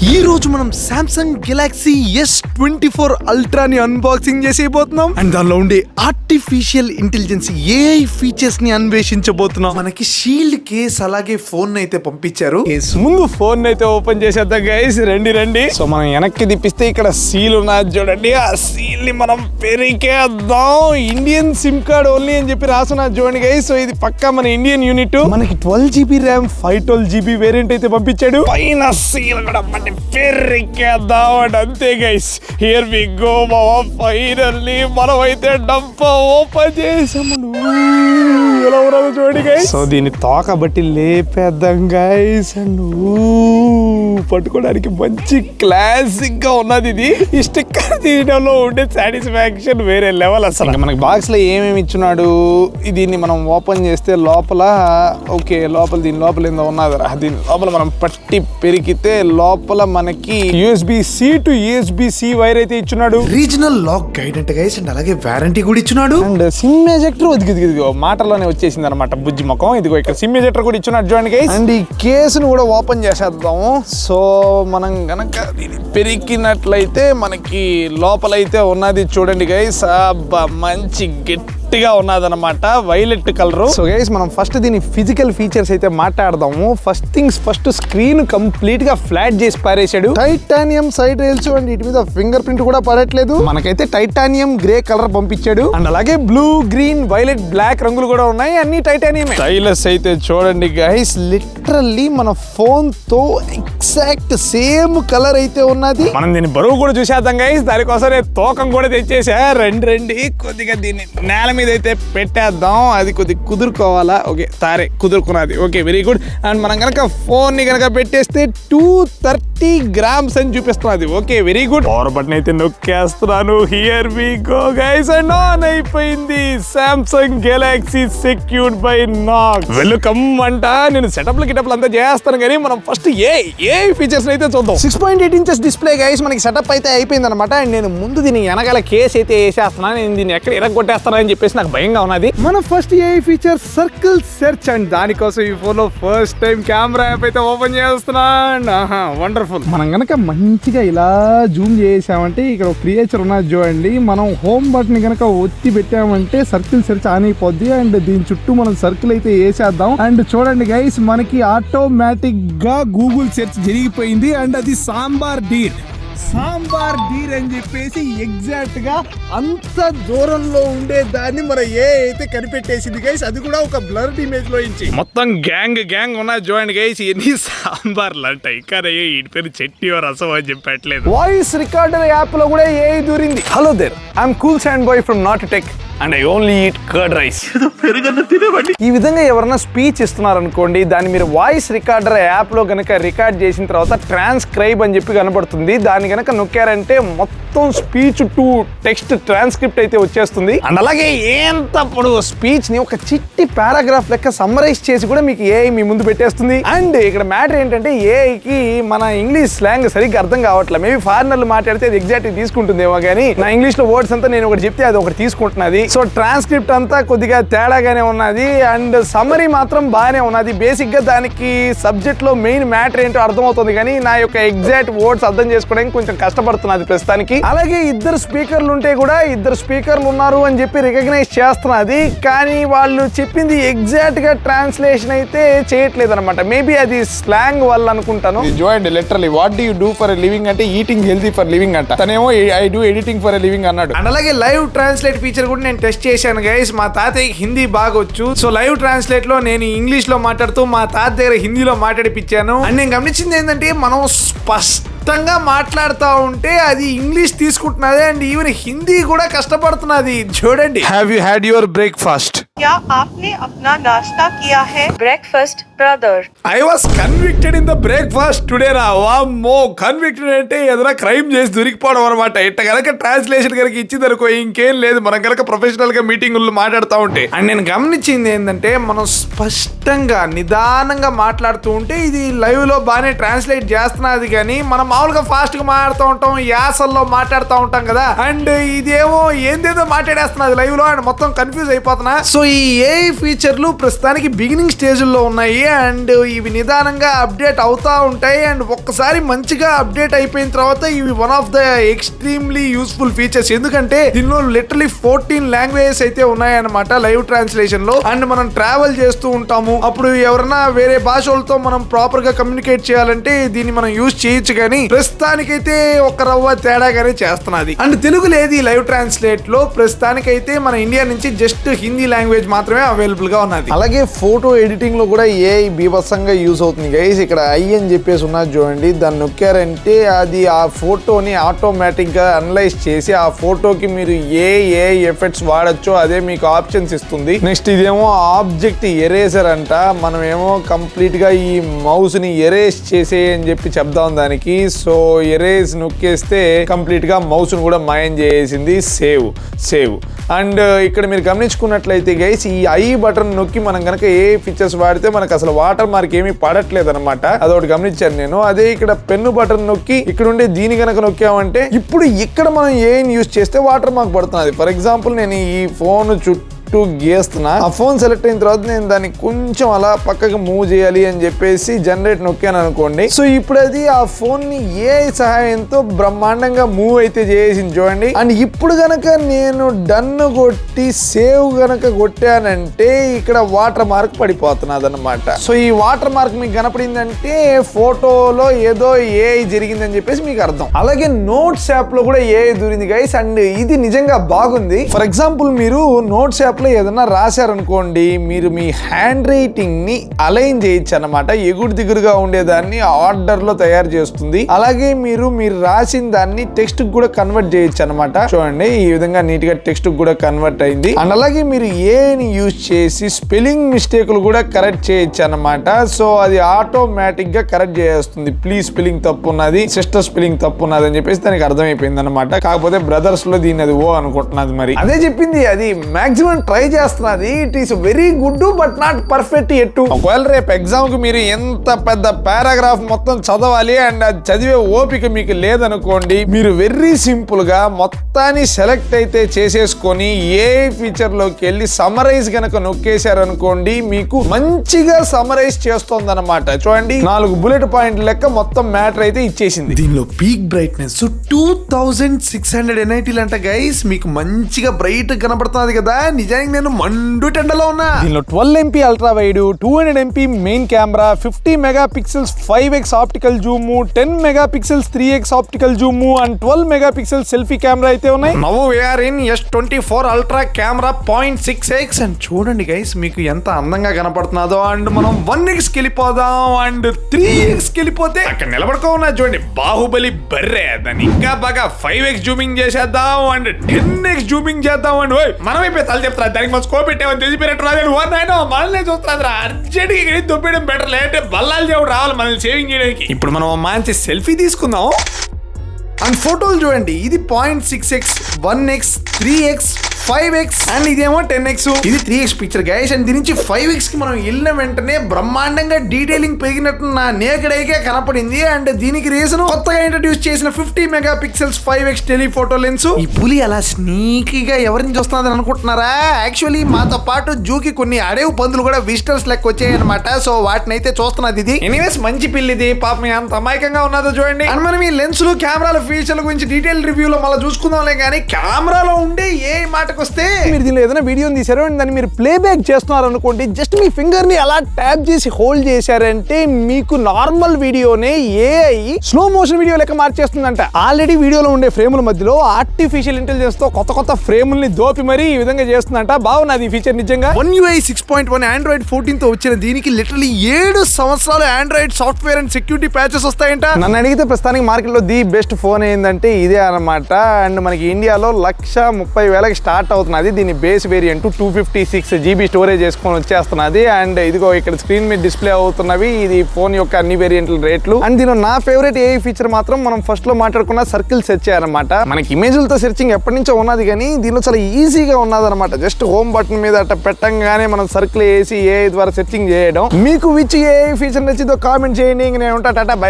ఈ రోజు మనం సామ్సంగ్ గెలాక్సీ S24 అల్ట్రాని అన్బాక్సింగ్ చేసేయబోతున్నాం అండ్ దానిలో ఉండే ఆర్టిఫిషియల్ ఇంటెలిజెన్స్ AI ఫీచర్స్ ని అన్వేషించబోతున్నాం. మనకి షీల్డ్ కేస్ అలాగే ఫోన్ అయితే పంపించారు. ముందు ఫోన్ అయితే ఓపెన్ చేసేద్దాం గైస్, రండి. సో మనం వెనక్కి తిప్పిస్తే ఇక్కడ సీల్ ఉన్నది చూడండి. ఆ సీల్ ని మనం పెరికేద్దాం. ఇండియన్ సిమ్ కార్డ్ ఓన్లీ అని చెప్పి రాసున్నది చూడండి గైస్. సో ఇది పక్కా మన ఇండియన్ యూనిట్. మనకి 12GB ర్యామ్ 512GB వేరియంట్ అయితే పంపించాడు. పైన సీల్ కూడా పెరికేద్దాం అండ్ అంతే గైస్. హియర్ వి గో మావా. ఫైనల్లీ మనం అయితే డబ్బా ఓపెన్ చేసాము. ఎలా ఉన్నదో చూడండి గైస్. సో దీన్ని తోక బట్టి లేపేద్దాం గైస్. అండ్ పట్టుకోవడానికి మంచి క్లాసిక్ గా ఉన్నది ఇది. ఈ స్టిక్కర్ తీయడంలో ఉండే సాటిస్ఫాక్షన్ వేరే లెవెల్ అసలు. మనకి బాక్స్ లో ఏమేమి ఇచ్చున్నాడు, దీన్ని మనం ఓపెన్ చేస్తే లోపల ఓకే లోపల దీని లోపల ఏందో ఉన్నదిరా. దీని లోపల మనం పట్టి పెరిగితే లోపల మనకి USB-C to USB-C వైర్ అయితే ఇచ్చున్నాడు. రీజనల్ లాక్ గైడ్ అంటే గైస్ అండ్ అలాగే వారంటీ కూడా ఇచ్చున్నాడు. అండ్ సిమ్ ఎజెక్టర్ ఇదిగో మాటలోనే వచ్చేసింది అనమాట బుజ్జి ముఖం. ఇదిగో ఇక్కడ సిమ్ ఎజెక్టర్ కూడా ఇచ్చున్నాడు చూడండి గైస్. అండ్ ఈ కేసును కూడా ఓపెన్ చేసేద్దాము. సో మనం గనక పెరిగినట్లయితే మనకి లోపలైతే ఉన్నది చూడండి గైస్. మంచి గట్టిగా ఉన్నదన్నమాట, వైలెట్ కలర్. సో గైస్ మనం ఫస్ట్ దీని ఫిజికల్ ఫీచర్స్ అయితే మాట్లాడదాము. First things first, screen complete గా ఫ్లాట్ చేసి పారేశాడు. టైటానియం సైడ్ రైల్స్ అండ్ వీటి మీద ఫింగర్ ప్రింట్ కూడా పడట్లేదు. మనకైతే టైటానియం గ్రే కలర్ పంపించాడు. అండ్ అలాగే బ్లూ, గ్రీన్, వైలెట్, బ్లాక్ రంగులు కూడా ఉన్నాయి. అన్ని టైటానియం. స్టైలస్ అయితే చూడండి గైస్, లిటరల్లీ మన ఫోన్ తో ఎగ్జాక్ట్ సేమ్ కలర్ అయితే ఉన్నది. మనం దీని బరువు కూడా చూసేద్దాం గైస్. దానికోసమే తోకం కూడా తెచ్చేసా. రండి కొద్దిగా దీన్ని నేల మీద అయితే పెట్టేద్దాం. అది కొద్దిగా కుదురుకోవాలా. ఓకే తారే కుదురుకున్నది. Okay very good. అండ్ మనం కనుక ఫోన్ ని కనుక పెట్టేస్తే 230 grams అని చూపిస్తున్నది. Okay very good. Power button అయితే నొక్కేస్తున్నాను. Here we go guys. And on అయిపోయింది. Samsung Galaxy secured by Knox. Welcome అంట. నేను సెటప్లు గిటప్లు అంతా చేస్తాను కానీ మనం ఫస్ట్ ఏ ఫీచర్స్ అయితే చూద్దాం. 6.8 inches డిస్ప్లే గైస్. మనకి సెటప్ అయితే అయిపోయింది అనమాట. అండ్ నేను ముందు దీని వెనకాల కేస్ అయితే వేసేస్తున్నాను. నేను దీన్ని ఎక్కడ ఇరగొట్టేస్తానని చెప్పేసి నాకు భయంగా ఉన్నది. మన first A feature circle search. And దానికోసం ఈ ఫోన్ లో ఫస్ట్ టైం కెమెరా యాప్ అయితే ఓపెన్ చేస్తున్నా. వండర్ఫుల్. మనం గనక మంచిగా ఇలా జూమ్ చేసామంటే ఇక్కడ ఒక క్రియేచర్ ఉన్నది చూడండి. మనం హోమ్ బటన్ గనక ఒత్తి పెట్టామంటే సర్కిల్ సెర్చ్ ఆన్ అయిపోద్ది. అండ్ దీని చుట్టూ మనం సర్కిల్ అయితే వేసేద్దాం. అండ్ చూడండి గైస్ మనకి ఆటోమేటిక్ గా గూగుల్ సెర్చ్ జరిగిపోయింది. అండ్ అది సాంబార్ డీర్ అని చెప్పేసి ఎగ్జాక్ట్ గా అంత దూరంలో ఉండే దాన్ని మన అయితే కనిపెట్టేసింది గైస్. అది కూడా ఒక బ్లర్డ్ ఇమేజ్ లో ఇచ్చి. మొత్తం గ్యాంగ్ ఉన్నది చూడండి గైస్. ఎన్ని సాంబార్లు అంటాయి కానీ ఈ పేరు చట్నీ రసం అని చెప్పట్లేదు. వాయిస్ రికార్డర్ యాప్ లో కూడా దూరింది. Hello there, I'm cool sand boy from not tech and I only eat curd rice. ఈ విధంగా ఎవరైనా స్పీచ్ ఇస్తున్నారనుకోండి, దాన్ని మీరు వాయిస్ రికార్డర్ యాప్ లో కనుక రికార్డ్ చేసిన తర్వాత ట్రాన్స్క్రైబ్ అని చెప్పి కనబడుతుంది. దాన్ని కనుక నొక్కారంటే మొత్తం స్పీచ్ టు టెక్స్ట్ ట్రాన్స్క్రిప్ట్ అయితే వచ్చేస్తుంది. అండ్ అలాగే ఎంత పొడవు స్పీచ్ ని ఒక చిట్టి పారాగ్రాఫ్ లెక్క సమ్మరైజ్ చేసి కూడా మీకు ఏఐ మీ ముందు పెట్టేస్తుంది. అండ్ ఇక్కడ మ్యాటర్ ఏంటంటే ఏఐకి మన ఇంగ్లీష్ స్లాంగ్ సరిగ్గా అర్థం కావట్లేదు. మేబీ ఫారినర్లు మాట్లాడితే అది ఎగ్జాక్ట్ తీసుకుంటుందేమో కానీ నా ఇంగ్లీష్ లో వర్డ్స్ అంతా నేను ఒకటి చెప్తే అది ఒకటి తీసుకుంటున్నది. సో ట్రాన్స్క్రిప్ట్ అంతా కొద్దిగా తేడాగానే ఉన్నది. అండ్ సమ్మరీ మాత్రం బాగానే ఉన్నది. బేసిక్ గా దానికి సబ్జెక్ట్ లో మెయిన్ మ్యాటర్ ఏంటో అర్థమవుతుంది కానీ నా యొక్క ఎగ్జాక్ట్ వర్డ్స్ అర్థం చేసుకోవడానికి కొంచెం కష్టపడుతున్నది ప్రస్తుతానికి. అలాగే ఇద్దరు స్పీకర్లు ఉంటే కూడా ఇద్దరు స్పీకర్లు ఉన్నారు అని చెప్పి రికగ్నైజ్ చేస్తున్నది. కానీ వాళ్ళు చెప్పింది ఎగ్జాక్ట్ గా ట్రాన్స్లేషన్ అయితే చేయట్లేదు అనమాట. మేబీ అది స్లాంగ్ వల్ల అనుకుంటాను. చూడండి literally what do you do for a living అంటే ఈటింగ్ హెల్తీ ఫర్ లివింగ్ అంట. తనేమో I do editing for a living అన్నాడు. అండ్ అలాగే లైవ్ ట్రాన్స్లేట్ ఫీచర్ కూడా నేను టెస్ట్ చేశాను గైస్. మా తాతయ్యకి హిందీ బాగా వచ్చు. సో లైవ్ ట్రాన్స్లేట్ లో నేను ఇంగ్లీష్ లో మాట్లాడుతూ మా తాత దగ్గర హిందీలో మాట్లాడిపించాను. అండ్ నేను గమనించింది ఏంటంటే మనం స్పష్టంగా మాట్లాడుతూ ఉంటే అది ఇంగ్లీష్ తీసుకుంటున్నది అండ్ ఈవెన్ హిందీ కూడా కష్టపడుతున్నది. చూడండి. Have you had your breakfast? क्या आपने अपना नाश्ता किया है? Breakfast, brother. I was convicted in the breakfast today రా. వామ్మో, కన్విక్టెడ్ అంటే ఏదైనా క్రైమ్ చేసి దొరికిపోవడం అనమాట. ఇట్ట కనుక ట్రాన్స్లేషన్ కనుక ఇచ్చిందనుకో ఇంకేం లేదు. మనం కనుక ప్రొఫెషనల్ గా మీటింగుల్లో మాట్లాడుతూ ఉంటే. అండ్ నేను గమనించింది ఏంటంటే మనం స్పష్టంగా నిదానంగా మాట్లాడుతూ ఉంటే ఇది లైవ్ లో బాగానే ట్రాన్స్లేట్ చేస్తున్నది. కానీ మనం మామూలుగా ఫాస్ట్ గా మాట్లాడుతూ ఉంటాం, యాసల్లో మాట్లాడుతూ ఉంటాం కదా. అండ్ ఇదేమో ఏందేదో మాట్లాడేస్తున్నది లైవ్ లో. అండ్ మొత్తం కన్ఫ్యూజ్ అయిపోతున్నా. సో ఈ ఏఐ ఫీచర్లు ప్రస్తుతానికి బిగినింగ్ స్టేజ్లో ఉన్నాయి అండ్ ఇవి నిదానంగా అప్డేట్ అవుతా ఉంటాయి అండ్ ఒక్కసారి మంచిగా అప్డేట్ అయిపోయిన తర్వాత ఇవి one of the extremely useful features. ఎందుకంటే దీనిలో లిటరలీ 14 లాంగ్వేజెస్ అయితే ఉన్నాయన్నమాట లైవ్ ట్రాన్స్లేషన్ లో. అండ్ మనం ట్రావెల్ చేస్తూ ఉంటాము, అప్పుడు ఎవరైనా వేరే భాషలతో మనం ప్రాపర్ గా కమ్యూనికేట్ చేయాలంటే దీన్ని మనం యూజ్ చేయొచ్చు. కానీ ప్రస్తుతానికైతే ఒక రవ్వ తేడాగానే చేస్తున్నది. అండ్ తెలుగు లేదు ఈ లైవ్ ట్రాన్స్లేట్ లో. ప్రస్తుతానికైతే మన ఇండియా నుంచి జస్ట్ హిందీ లాంగ్వేజ్ మాత్రమే అవైలబుల్ గా ఉన్నది. అలాగే ఫోటో ఎడిటింగ్ లో కూడా ఏఐ బీభత్సంగా యూస్ అవుతుంది గైస్. ఇక్కడ ఐ అని చెప్పేసి ఉన్నది చూడండి, దాన్ని నొక్కారంటే అది ఆ ఫోటోని ఆటోమేటిక్ గా అనలైజ్ చేసి ఆ ఫోటోకి మీరు ఏ ఎఫెక్ట్స్ వాడచ్చో అదే మీకు ఆప్షన్స్ ఇస్తుంది. నెక్స్ట్ ఇదేమో ఆబ్జెక్ట్ ఎరేజర్ అంట. మనమేమో కంప్లీట్ గా ఈ మౌస్ ని ఎరేజ్ చేసే అని చెప్పి చెప్దాం దానికి. సో ఎరేజ్ నొక్కేస్తే కంప్లీట్ గా మౌస్ ను కూడా మాయం చేసింది. సేవ్ అండ్ ఇక్కడ మీరు గమనించుకున్నట్లయితే గైస్ ఈ ఐ బటన్ నొక్కి మనం కనుక ఏ ఫీచర్స్ వాడితే మనకు అసలు వాటర్ మార్క్ ఏమీ పడట్లేదు అనమాట. అదొకటి గమనించాను నేను. అదే ఇక్కడ పెన్ను బటన్ నొక్కి ఇక్కడ ఉండే దీని కనుక నొక్కామంటే ఇప్పుడు ఇక్కడ మనం ఏఐని యూజ్ చేస్తే వాటర్ మార్క్ పడుతున్నది. ఫర్ ఎగ్జాంపుల్ నేను ఈ ఫోన్ చుట్టూ గీస్తున్నా, ఆ ఫోన్ సెలెక్ట్ అయిన తర్వాత నేను దాన్ని కొంచెం అలా పక్కకి మూవ్ చేయాలి అని చెప్పేసి జనరేట్ నొక్కాను అనుకోండి. సో ఇప్పుడు అది ఆ ఫోన్ ని ఏఐ సహాయంతో బ్రహ్మాండంగా మూవ్ అయితే చేసింది చూడండి. అండ్ ఇప్పుడు గనక నేను డన్ కొట్టి సేవ్ గనక కొట్టానంటే ఇక్కడ వాటర్ మార్క్ పడిపోతున్నది అనమాట. సో ఈ వాటర్ మార్క్ మీకు కనపడిందంటే ఫోటోలో ఏదో ఏఐ జరిగిందని చెప్పేసి మీకు అర్థం. అలాగే నోట్స్ యాప్ లో కూడా ఏఐ దూరింది గైస్. అండ్ ఇది నిజంగా బాగుంది. ఫర్ ఎగ్జాంపుల్ మీరు నోట్స్ యాప్ ఏదన్నా రాశారనుకోండి, మీరు మీ హ్యాండ్ రైటింగ్ ని అలైన్ చేయొచ్చు అనమాట. ఎగుడు దిగురుగా ఉండేదాన్ని ఆర్డర్ లో తయారు చేస్తుంది. అలాగే మీరు రాసిన దాన్ని టెక్స్ట్ కూడా కన్వర్ట్ చేయొచ్చు అనమాట. చూడండి ఈ విధంగా నీట్ గా టెక్స్ట్ కూడా కన్వర్ట్ అయింది. అండ్ అలాగే మీరు ఏని యూజ్ చేసి స్పెల్లింగ్ మిస్టేక్లు కూడా కరెక్ట్ చేయొచ్చు అనమాట. సో అది ఆటోమేటిక్ గా కరెక్ట్ చేస్తుంది. ప్లీజ్ స్పెల్లింగ్ తప్పు ఉన్నది, సిస్టర్ స్పెల్లింగ్ తప్పు ఉన్నది అని చెప్పేసి దానికి అర్థమైపోయింది అనమాట. కాకపోతే బ్రదర్స్ లో దీన్ని అది ఓ అనుకుంటున్నది. మరి అదే చెప్పింది, అది మాక్సిమం ట్రై చేస్తున్నది. It is very good but not perfect ఎట్టు. ఒకవేళ రేపు ఎగ్జామ్ కి మీరు ఎంత పెద్ద పారాగ్రాఫ్ మొత్తం చదవాలి అండ్ అది చదివే ఓపిక మీకు లేదనుకోండి, మీరు వెరీ సింపుల్ గా మొత్తాన్ని సెలెక్ట్ అయితే చేసేసుకొని ఏ ఫీచర్ లోకి వెళ్ళి సమరైజ్ గనక నొక్కేశారనుకోండి, మీకు మంచిగా సమరైజ్ చేస్తుంది అనమాట. చూడండి 4 బుల్లెట్ పాయింట్ లెక్క మొత్తం మ్యాటర్ అయితే ఇచ్చేసింది. దీనిలో పీక్ బ్రైట్నెస్ 2600 NIT అంట గైస్. మీకు మంచిగా బ్రైట్ కనబడుతుంది కదా. నిజానికి నేను మండు టెండలో ఉన్నా. దీనిలో 12 MP ultra wide, 200 MP main camera, 50 megapixels 5x optical zoom, 10 megapixels 3x optical zoom and 12 megapixel selfie camera అయితే ఉన్నాయి. Now we are in S24 ultra camera 0.6x and చూడండి గైస్ మీకు ఎంత అందంగా కనపడుతున్నదో. అండ్ మనం 1x కి వెళ్ళిపోదాం అండ్ 3x కి వెళ్ళిపోతే అక్కడ నిలబడుకోన్నా చూడండి బాహుబలి బర్రే. దాన్ని ఇంకా బాగా 5x జూమింగ్ చేసేద్దాం అండ్ 10x జూమింగ్ చేద్దాం అండ్ మనమైపోయి తల చెప్తా దానికి మనం స్కోప్ పెట్టామని తెలిసిపోయినట్టు మనల్ని చూస్తుంది. అర్జెంట్ గా దొబ్బేయడం బెటర్, లేదంటే బల్లాలు దేవుడు రావాలి మనల్ని సేవింగ్ చేయడానికి. ఇప్పుడు మనం మంచి సెల్ఫీ తీసుకుందాం. అండ్ ఫోటోలు చూడండి, ఇది 0.6x, 1x, 3x, 5x and ఇదేమో 10x. ఇది 3x పిక్చర్ గైస్. అండ్ దీని నుంచి 5x కి మనం వెళ్ళిన వెంటనే బ్రహ్మాండంగా డీటెయిలింగ్ పెరిగినట్టు నా నేకడైకే కనపడింది. అండ్ దీనికి రీజన్ కొత్తగా ఇంట్రడ్యూస్ చేసిన 50 మెగాపిక్సెల్స్ 5x టెలిఫోటో లెన్స్. ఈ పులి అలా స్నీకీగా ఎవరిని చూస్తున్నదని అనుకుంటున్నారా? యాక్చువల్లీ మాతో పాటు జూకి కొన్ని అడవి పందులు కూడా విజిటర్స్ లెక్క వచ్చాయన్నమాట. సో వాటిని అయితే చూస్తున్నది ఇది. ఎనీవేస్ మంచి పిల్లి ఇది, పాపం ఎంత అమాయకంగా ఉన్నదో చూడండి. అండ్ మనం ఈ లెన్సులు కెమెరాల ఫీచర్ల గురించి డీటెయిల్ రివ్యూలో మళ్ళీ చూసుకుందాంలే. కానీ కెమెరాలో ఉండే ఏ మాటకు వస్తే, మీరు దీనిలో ఏదైనా వీడియోని తీసారు అండ్ దాన్ని మీరు ప్లే బ్యాక్ చేస్తున్నారు అనుకోండి, జస్ట్ మీ ఫింగర్ ని అలా ట్యాప్ చేసి హోల్డ్ చేశారంటే మీకు నార్మల్ వీడియోనే ఏఐ స్లో మోషన్ వీడియో లెక్క మార్చేస్తుందంట. ఆల్రెడీ వీడియోలో ఉండే ఫ్రేముల మధ్యలో ఆర్టిఫిషియల్ ఇంటెలిజెన్స్ తో కొత్త కొత్త ఫ్రేముల్ని దోపి మరీ ఈ విధంగా చేస్తుందంట. బాగున్నది ఈ ఫీచర్ నిజంగా. One UI 6.1 ఆండ్రాయిడ్ 14 తో వచ్చిన దీనికి లిటరలీ 7 సంవత్సరాలు Android software and security patches వస్తాయంట. నన్ను అడిగితే ప్రస్తుతానికి మార్కెట్ లో ది బెస్ట్ ఫోన్ ఏంటంటే ఇదే అనమాట. అండ్ మనకి ఇండియాలో 1,30,000కి స్టార్ట్ అవుతున్నది. దీని బేస్ వేరియంట్ 256 GB స్టోరేజ్ చేసుకొని వచ్చేస్తున్నది. అండ్ ఇదిగో ఇక్కడ స్క్రీన్ మీద డిస్ప్లే అవుతున్నవి ఇది ఫోన్ యొక్క అన్ని వేరియంట్ల రేట్లు. అండ్ దీనిలో నా ఫేవరెట్ ఏ ఫీచర్ మాత్రం మనం ఫస్ట్ లో మాట్లాడుకున్న సర్కిల్ సెర్చ్ అనమాట. మనకి ఇమేజ్లతో సెర్చింగ్ ఎప్పటి నుంచో ఉన్నది కానీ దీనిలో చాలా ఈజీగా ఉన్నది అనమాట. జస్ట్ హోమ్ బటన్ మీద అట్ట పెట్టంగానే మనం సర్కిల్ వేసి ఏ ద్వారా సెర్చింగ్ చేయడం. మీకు విచ్ ఏ ఫీచర్ నచ్చిందో కామెంట్ చేయండి. నేను ఉంటా. Tata, by by.